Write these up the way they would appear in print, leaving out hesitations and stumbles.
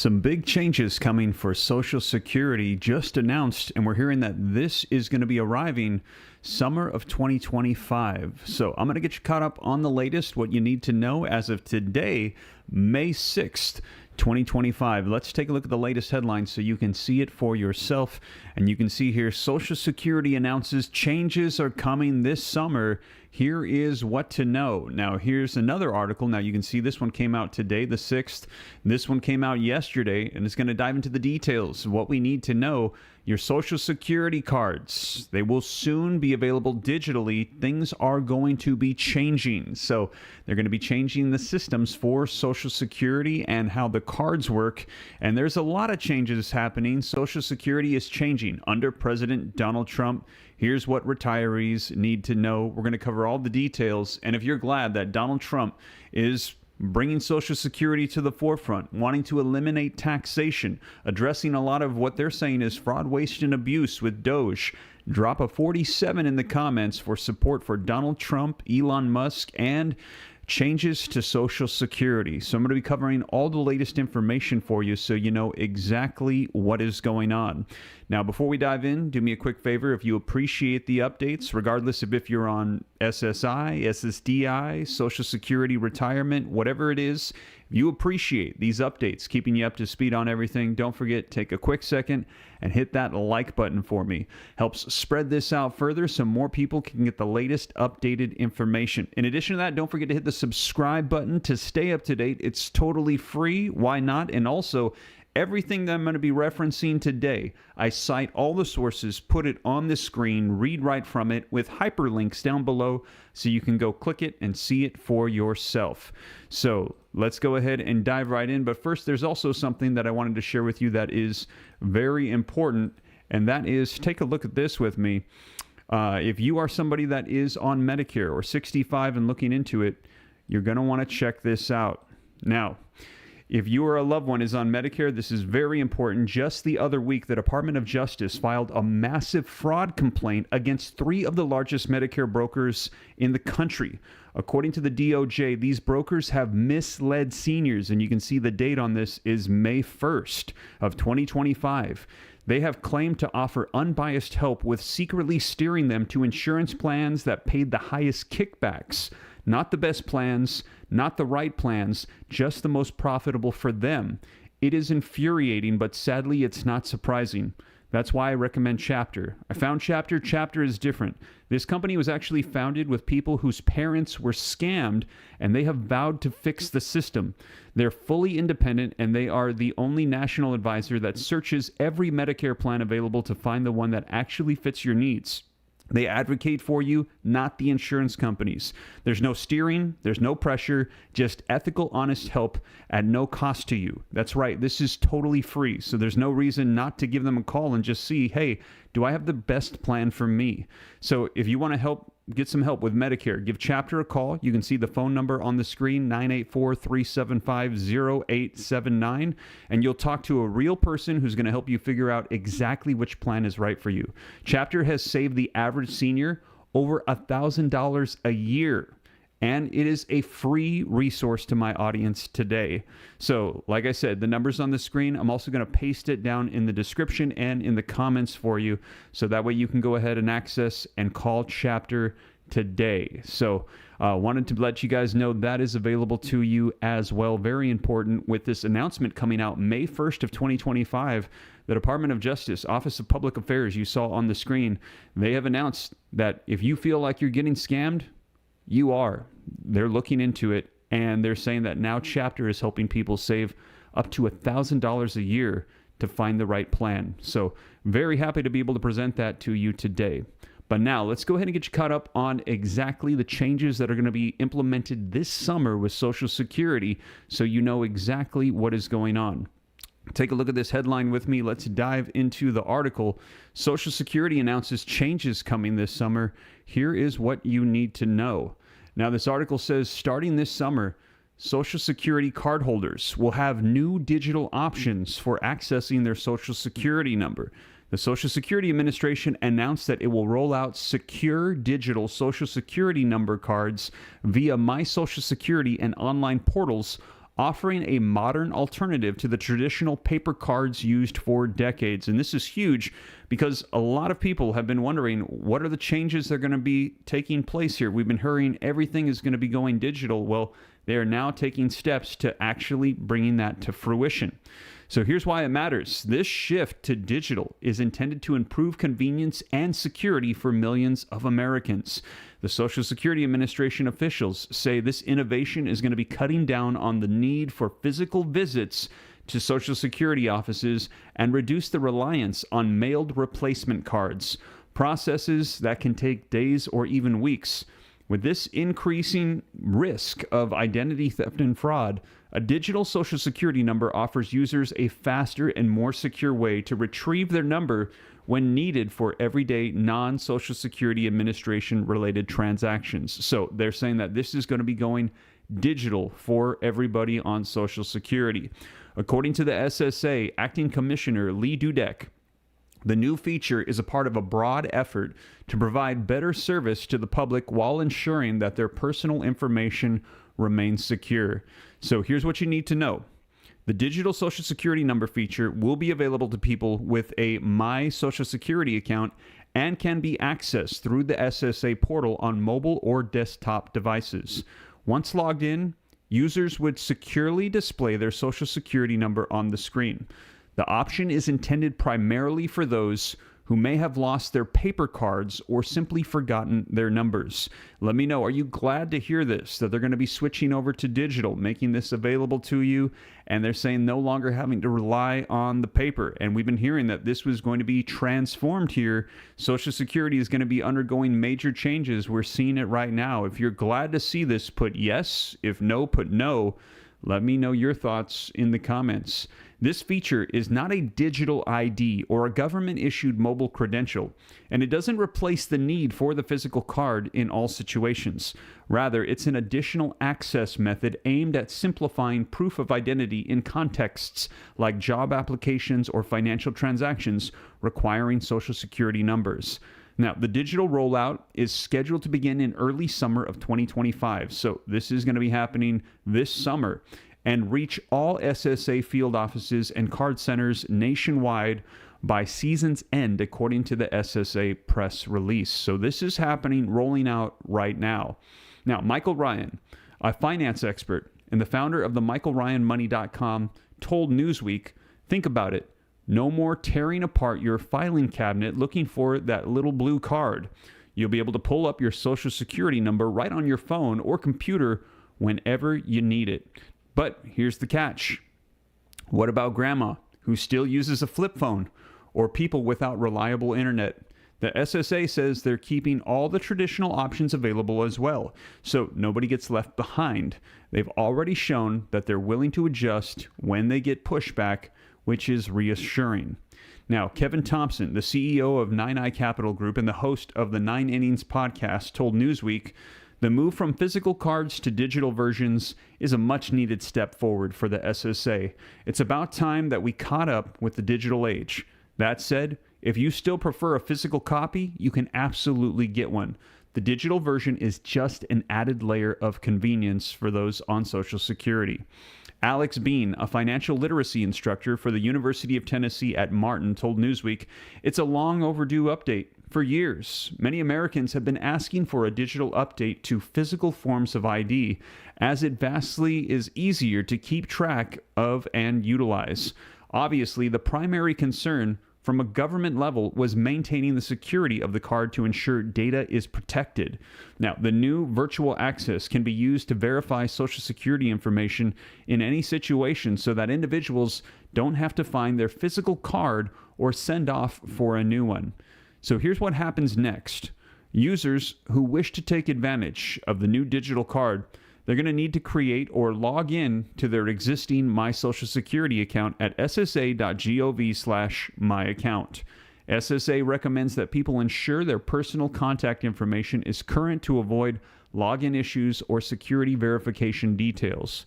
Some big changes coming for Social Security just announced, and we're hearing that this is going to be arriving summer of 2025. So I'm going to get you caught up on the latest, what you need to know as of today, May 6th. 2025. Let's take a look at the latest headlines so you can see it for yourself. And you can see here, Social Security announces changes are coming this summer. Here is what to know. Now, here's another article. Now, you can see this one came out today, the 6th. This one came out yesterday, and it's going to dive into the details of what we need to know. Your Social Security cards, they will soon be available digitally. Things are going to be changing. So they're going to be changing the systems for Social Security and how the cards work. And there's a lot of changes happening. Social Security is changing under President Donald Trump. Here's what retirees need to know. We're going to cover all the details. And if you're glad that Donald Trump is bringing Social Security to the forefront, wanting to eliminate taxation, addressing a lot of what they're saying is fraud, waste, and abuse with Doge, drop a 47 in the comments for support for Donald Trump, Elon Musk, and changes to Social Security. So I'm going to be covering all the latest information for you so you know exactly what is going on. Now, before we dive in, do me a quick favor. If you appreciate the updates, regardless of if you're on SSI, SSDI, Social Security retirement, whatever it is, if you appreciate these updates, keeping you up to speed on everything, don't forget, take a quick second and hit that like button for me. Helps spread this out further so more people can get the latest updated information. In addition to that, don't forget to hit the subscribe button to stay up to date. It's totally free. Why not? And also, everything that I'm going to be referencing today, I cite all the sources, put it on the screen, read right from it with hyperlinks down below so you can go click it and see it for yourself. So let's go ahead and dive right in. But first, there's also something that I wanted to share with you that is very important, and that is, take a look at this with me. If you are somebody that is on Medicare or 65 and looking into it, you're going to want to check this out. Now, if you or a loved one is on Medicare, this is very important. Just the other week, the Department of Justice filed a massive fraud complaint against 3 of the largest Medicare brokers in the country. According to the DOJ, these brokers have misled seniors, and you can see the date on this is May 1st of 2025. They have claimed to offer unbiased help with secretly steering them to insurance plans that paid the highest kickbacks. Not the best plans, not the right plans, just the most profitable for them. It is infuriating, but sadly, it's not surprising. That's why I recommend Chapter. I found Chapter. Chapter is different. This company was actually founded with people whose parents were scammed, and they have vowed to fix the system. They're fully independent, and they are the only national advisor that searches every Medicare plan available to find the one that actually fits your needs. They advocate for you, not the insurance companies. There's no steering, there's no pressure, just ethical, honest help at no cost to you. That's right, this is totally free, so there's no reason not to give them a call and just see, hey, do I have the best plan for me? So if you want to get some help with Medicare, give Chapter a call. You can see the phone number on the screen, 984-375-0879, and you'll talk to a real person who's going to help you figure out exactly which plan is right for you. Chapter has saved the average senior over $1,000 a year, and it is a free resource to my audience today. So, like I said, the number's on the screen. I'm also going to paste it down in the description and in the comments for you, so that way you can go ahead and access and call Chapter today. So, wanted to let you guys know that is available to you as well. Very important with this announcement coming out May 1st of 2025. The Department of Justice, Office of Public Affairs, you saw on the screen, they have announced that if you feel like you're getting scammed, you are. They're looking into it, and they're saying that now Chapter is helping people save up to $1,000 a year to find the right plan. So very happy to be able to present that to you today. But now let's go ahead and get you caught up on exactly the changes that are going to be implemented this summer with Social Security so you know exactly what is going on. Take a look at this headline with me. Let's dive into the article. Social Security announces changes coming this summer. Here is what you need to know. Now, this article says, starting this summer, Social Security cardholders will have new digital options for accessing their Social Security number. The Social Security Administration announced that it will roll out secure digital Social Security number cards via My Social Security and online portals offering a modern alternative to the traditional paper cards used for decades. And this is huge because a lot of people have been wondering, what are the changes that are going to be taking place here? We've been hearing everything is going to be going digital. Well, they are now taking steps to actually bringing that to fruition. So here's why it matters. This shift to digital is intended to improve convenience and security for millions of Americans. The Social Security Administration officials say this innovation is going to be cutting down on the need for physical visits to Social Security offices and reduce the reliance on mailed replacement cards, processes that can take days or even weeks. With this increasing risk of identity theft and fraud, a digital Social Security number offers users a faster and more secure way to retrieve their number when needed for everyday non-Social Security Administration-related transactions. So they're saying that this is going to be going digital for everybody on Social Security. According to the SSA, Acting Commissioner Lee Dudek, the new feature is a part of a broad effort to provide better service to the public while ensuring that their personal information remains secure. So here's what you need to know. The digital Social Security number feature will be available to people with a My Social Security account and can be accessed through the SSA portal on mobile or desktop devices. Once logged in, users would securely display their Social Security number on the screen. The option is intended primarily for those who may have lost their paper cards or simply forgotten their numbers. Let me know, are you glad to hear this, that they're going to be switching over to digital, making this available to you, and they're saying no longer having to rely on the paper? And we've been hearing that this was going to be transformed here. Social Security is going to be undergoing major changes. We're seeing it right now. If you're glad to see this, put yes. If no, put no. Let me know your thoughts in the comments. This feature is not a digital ID or a government-issued mobile credential, and it doesn't replace the need for the physical card in all situations. Rather, it's an additional access method aimed at simplifying proof of identity in contexts like job applications or financial transactions requiring Social Security numbers. Now, the digital rollout is scheduled to begin in early summer of 2025, so this is going to be happening this summer, and reach all SSA field offices and card centers nationwide by season's end, according to the SSA press release. So this is happening, rolling out right now. Now, Michael Ryan, a finance expert and the founder of the MichaelRyanMoney.com, told Newsweek, think about it, no more tearing apart your filing cabinet looking for that little blue card. You'll be able to pull up your Social Security number right on your phone or computer whenever you need it. But here's the catch. What about grandma, who still uses a flip phone, or people without reliable internet? The SSA says they're keeping all the traditional options available as well, so nobody gets left behind. They've already shown that they're willing to adjust when they get pushback, which is reassuring. Now, Kevin Thompson, the CEO of 9i Capital Group and the host of the 9 Innings podcast, told Newsweek, the move from physical cards to digital versions is a much-needed step forward for the SSA. It's about time that we caught up with the digital age. That said, if you still prefer a physical copy, you can absolutely get one. The digital version is just an added layer of convenience for those on Social Security. Alex Bean, a financial literacy instructor for the University of Tennessee at Martin, told Newsweek, it's a long overdue update. For years, many Americans have been asking for a digital update to physical forms of ID, as it vastly is easier to keep track of and utilize. Obviously, the primary concern from a government level was maintaining the security of the card to ensure data is protected. Now, the new virtual access can be used to verify Social Security information in any situation so that individuals don't have to find their physical card or send off for a new one. So here's what happens next. Users who wish to take advantage of the new digital card, they're going to need to create or log in to their existing My Social Security account at ssa.gov/myaccount. SSA recommends that people ensure their personal contact information is current to avoid login issues or security verification details.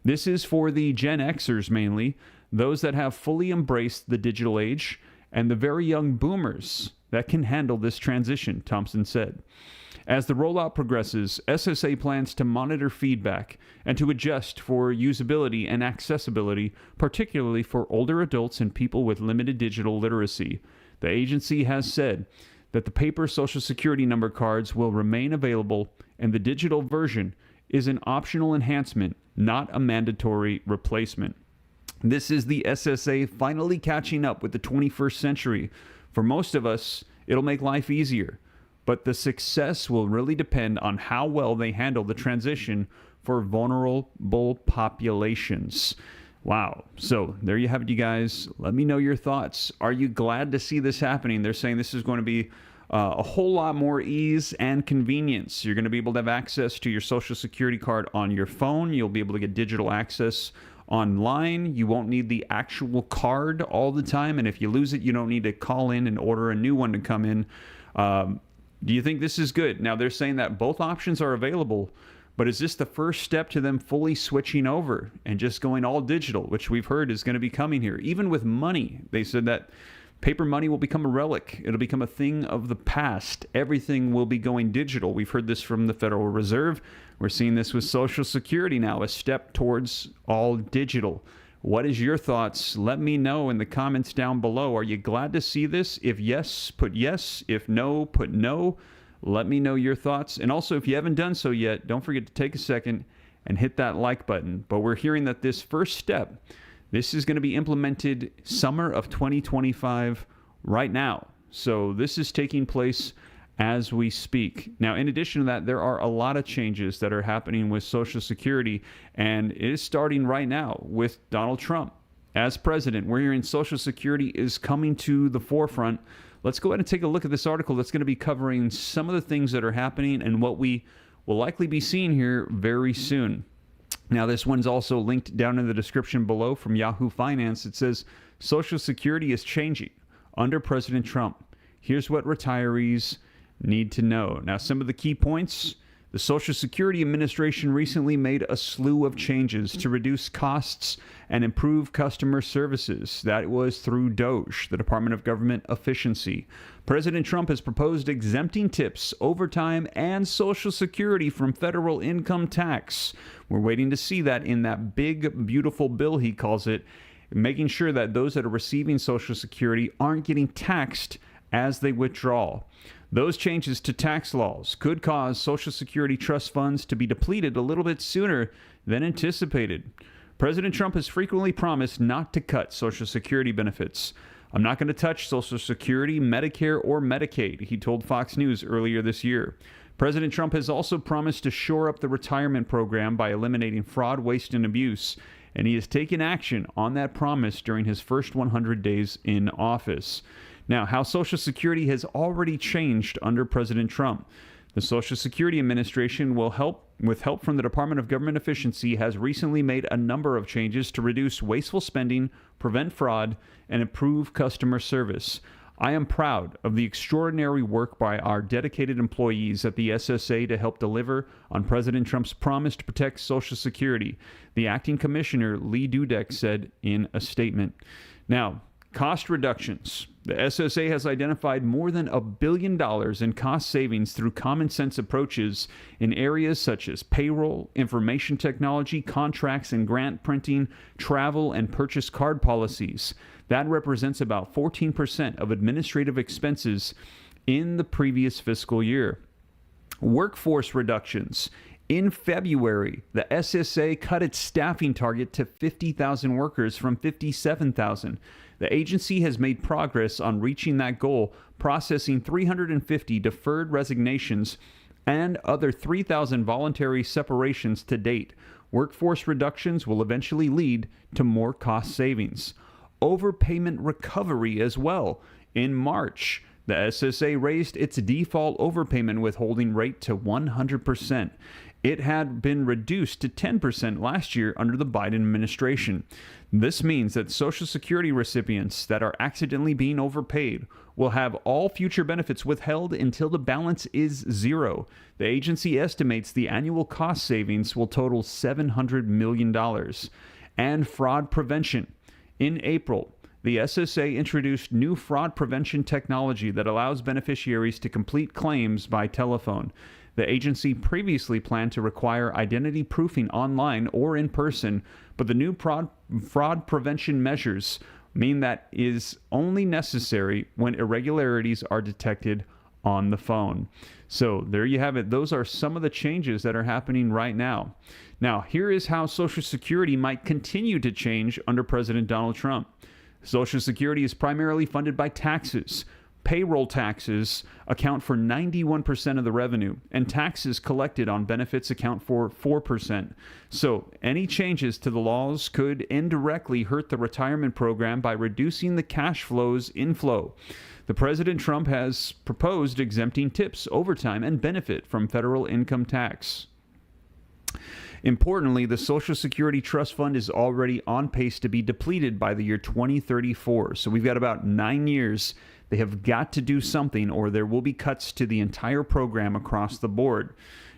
This is for the Gen Xers mainly, those that have fully embraced the digital age, and the very young boomers that can handle this transition, Thompson said. As the rollout progresses, SSA plans to monitor feedback and to adjust for usability and accessibility, particularly for older adults and people with limited digital literacy. The agency has said that the paper Social Security number cards will remain available, and the digital version is an optional enhancement, not a mandatory replacement. This is the SSA finally catching up with the 21st century. For most of us, it'll make life easier, but the success will really depend on how well they handle the transition for vulnerable populations. Wow. So there you have it, you guys. Let me know your thoughts. Are you glad to see this happening? They're saying this is going to be a whole lot more ease and convenience. You're going to be able to have access to your Social Security card on your phone. You'll be able to get digital access online. You won't need the actual card all the time. And if you lose it, you don't need to call in and order a new one to come in. Do you think this is good? Now, they're saying that both options are available, but is this the first step to them fully switching over and just going all digital, which we've heard is going to be coming here? Even with money, they said that paper money will become a relic. It'll become a thing of the past. Everything will be going digital. We've heard this from the Federal Reserve. We're seeing this with Social Security now, a step towards all digital. What is your thoughts? Let me know in the comments down below. Are you glad to see this? If yes, put yes. If no, put no. Let me know your thoughts. And also, if you haven't done so yet, don't forget to take a second and hit that like button. But we're hearing that this first step, this is going to be implemented summer of 2025 right now. So this is taking place as we speak. Now, in addition to that, there are a lot of changes that are happening with Social Security, and it is starting right now with Donald Trump as president. We're hearing Social Security is coming to the forefront. Let's go ahead and take a look at this article that's going to be covering some of the things that are happening and what we will likely be seeing here very soon. Now, this one's also linked down in the description below from Yahoo Finance. It says, Social Security is changing under President Trump. Here's what retirees need to know. Now, some of the key points. The Social Security Administration recently made a slew of changes to reduce costs and improve customer services. That was through DOGE, the Department of Government Efficiency. President Trump has proposed exempting tips, overtime, and Social Security from federal income tax. We're waiting to see that in that big, beautiful bill, he calls it, making sure that those that are receiving Social Security aren't getting taxed as they withdraw. Those changes to tax laws could cause Social Security trust funds to be depleted a little bit sooner than anticipated. President Trump has frequently promised not to cut Social Security benefits. I'm not going to touch Social Security, Medicare, or Medicaid, he told Fox News earlier this year. President Trump has also promised to shore up the retirement program by eliminating fraud, waste, and abuse, and he has taken action on that promise during his first 100 days in office. Now, how Social Security has already changed under President Trump. The Social Security Administration with help from the Department of Government Efficiency, has recently made a number of changes to reduce wasteful spending, prevent fraud, and improve customer service. I am proud of the extraordinary work by our dedicated employees at the SSA to help deliver on President Trump's promise to protect Social Security, the acting commissioner, Lee Dudek, said in a statement. Now, cost reductions. The SSA has identified more than $1 billion in cost savings through common sense approaches in areas such as payroll, information technology, contracts and grant printing, travel, and purchase card policies. That represents about 14% of administrative expenses in the previous fiscal year. Workforce reductions. In February, the SSA cut its staffing target to 50,000 workers from 57,000. The agency has made progress on reaching that goal, processing 350 deferred resignations and other 3,000 voluntary separations to date. Workforce reductions will eventually lead to more cost savings. Overpayment recovery as well. In March, the SSA raised its default overpayment withholding rate to 100%. It had been reduced to 10% last year under the Biden administration. This means that Social Security recipients that are accidentally being overpaid will have all future benefits withheld until the balance is zero. The agency estimates the annual cost savings will total $700 million. And fraud prevention. In April, the SSA introduced new fraud prevention technology that allows beneficiaries to complete claims by telephone. The agency previously planned to require identity proofing online or in person, but the new fraud prevention measures mean that is only necessary when irregularities are detected on the phone. So there you have it. Those are some of the changes that are happening right now. Now, here is how Social Security might continue to change under President Donald Trump. Social Security is primarily funded by taxes. Payroll taxes account for 91% of the revenue, and taxes collected on benefits account for 4%. So any changes to the laws could indirectly hurt the retirement program by reducing the cash flow's inflow. The President Trump has proposed exempting tips, overtime, and benefit from federal income tax. Importantly, the Social Security Trust Fund is already on pace to be depleted by the year 2034. So we've got about 9 years. They have got to do something, or there will be cuts to the entire program across the board.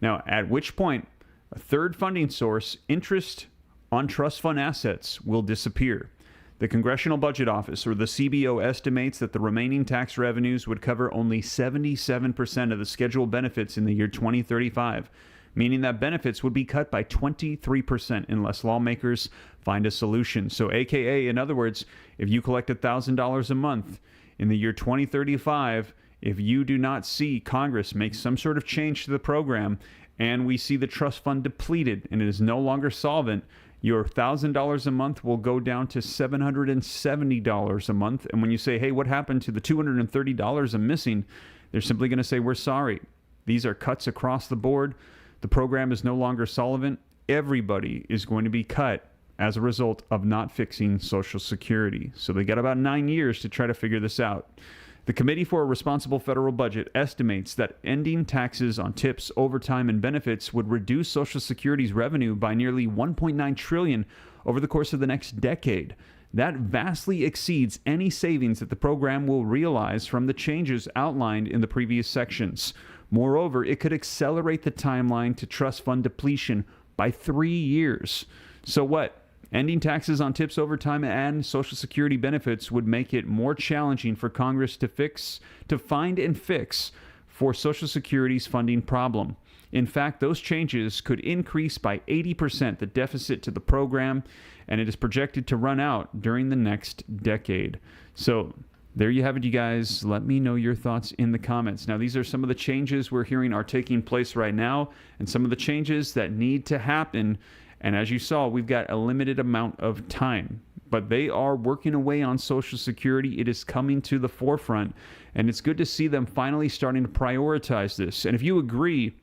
Now, at which point, a third funding source, interest on trust fund assets, will disappear. The Congressional Budget Office, or the CBO, estimates that the remaining tax revenues would cover only 77% of the scheduled benefits in the year 2035, meaning that benefits would be cut by 23% unless lawmakers find a solution. So, AKA, in other words, if you collect $1,000 a month in the year 2035, if you do not see Congress make some sort of change to the program and we see the trust fund depleted and it is no longer solvent, your $1,000 a month will go down to $770 a month. And when you say, hey, what happened to the $230 I'm missing? They're simply going to say, we're sorry. These are cuts across the board. The program is no longer solvent. Everybody is going to be cut as a result of not fixing Social Security. So they got about 9 years to try to figure this out. The Committee for a Responsible Federal Budget estimates that ending taxes on tips, overtime, and benefits would reduce Social Security's revenue by nearly $1.9 trillion over the course of the next decade. That vastly exceeds any savings that the program will realize from the changes outlined in the previous sections. Moreover, it could accelerate the timeline to trust fund depletion by 3 years. So what? Ending taxes on tips, overtime, and Social Security benefits would make it more challenging for Congress to find and fix for Social Security's funding problem. In fact, those changes could increase by 80% the deficit to the program, and it is projected to run out during the next decade. So there you have it, you guys. Let me know your thoughts in the comments. Now, these are some of the changes we're hearing are taking place right now, and some of the changes that need to happen. And as you saw, we've got a limited amount of time, but they are working away on Social Security. It is coming to the forefront, and it's good to see them finally starting to prioritize this. And if you agree,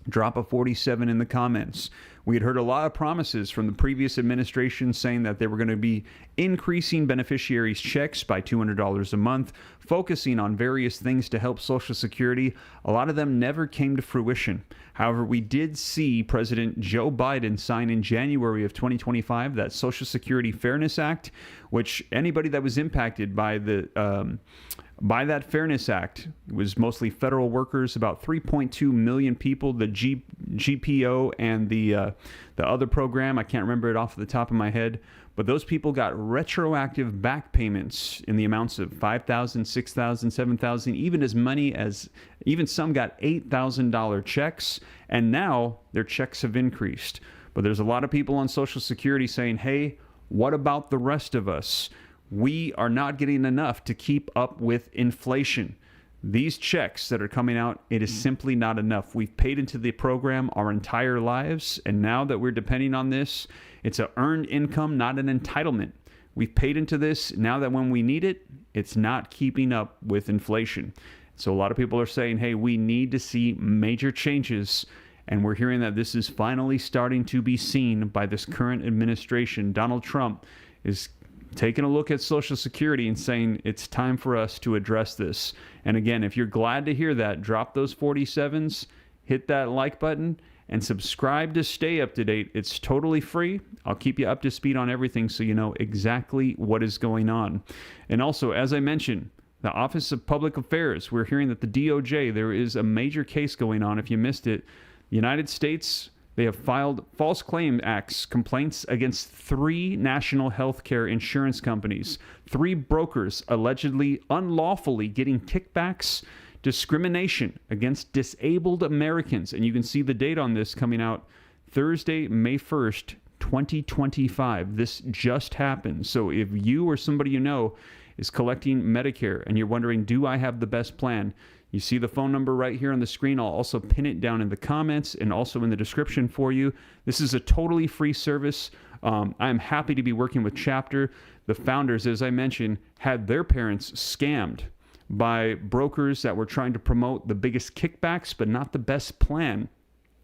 drop a 47 in the comments. We had heard a lot of promises from the previous administration saying that they were going to be increasing beneficiaries' checks by $200 a month, focusing on various things to help Social Security. A lot of them never came to fruition. However, we did see President Joe Biden sign in January of 2025 that Social Security Fairness Act, which anybody that was impacted by that Fairness Act was mostly federal workers, about 3.2 million people. The GPO and the other program, I can't remember it off the top of my head, but those people got retroactive back payments in the amounts of $5,000, $6,000, $7,000, even some got $8,000 checks, and now their checks have increased. But there's a lot of people on Social Security saying, hey, what about the rest of us? We are not getting enough to keep up with inflation. These checks that are coming out, it is simply not enough. We've paid into the program our entire lives, and now that we're depending on this, it's an earned income, not an entitlement. We've paid into this. Now that when we need it, it's not keeping up with inflation. So a lot of people are saying, hey, we need to see major changes, and we're hearing that this is finally starting to be seen by this current administration. Donald Trump is taking a look at Social Security and saying it's time for us to address this. And again, if you're glad to hear that, drop those 47s, hit that like button, and subscribe to stay up to date. It's totally free. I'll keep you up to speed on everything so you know exactly what is going on. And also, as I mentioned, the Office of Public Affairs, we're hearing that the DOJ, there is a major case going on. If you missed it, the United States They have filed false claim acts complaints against 3 national healthcare insurance companies, 3 brokers allegedly unlawfully getting kickbacks, discrimination against disabled Americans. And you can see the date on this coming out Thursday, May 1st, 2025. This just happened. So if you or somebody you know is collecting Medicare and you're wondering, do I have the best plan? You see the phone number right here on the screen. I'll also pin it down in the comments and also in the description for you. This is a totally free service. I'm happy to be working with Chapter. The founders, as I mentioned, had their parents scammed by brokers that were trying to promote the biggest kickbacks, but not the best plan.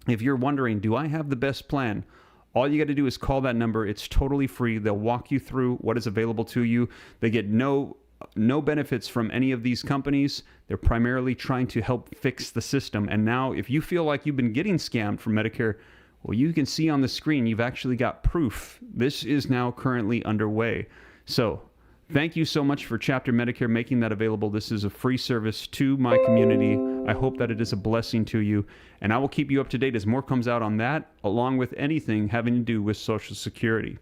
If you're wondering, do I have the best plan? All you got to do is call that number. It's totally free. They'll walk you through what is available to you. They get no benefits from any of these companies. They're primarily trying to help fix the system. And now, if you feel like you've been getting scammed from Medicare, well, you can see on the screen, you've actually got proof. This is now currently underway. So thank you so much for Chapter Medicare making that available. This is a free service to my community. I hope that it is a blessing to you. And I will keep you up to date as more comes out on that, along with anything having to do with Social Security.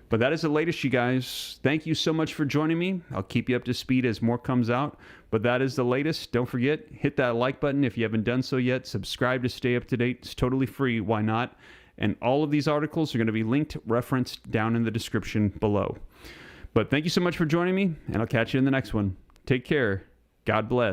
But that is the latest, you guys. Thank you so much for joining me. I'll keep you up to speed as more comes out. But that is the latest. Don't forget, hit that like button if you haven't done so yet. Subscribe to stay up to date. It's totally free. Why not? And all of these articles are going to be linked, referenced down in the description below. But thank you so much for joining me, and I'll catch you in the next one. Take care. God bless.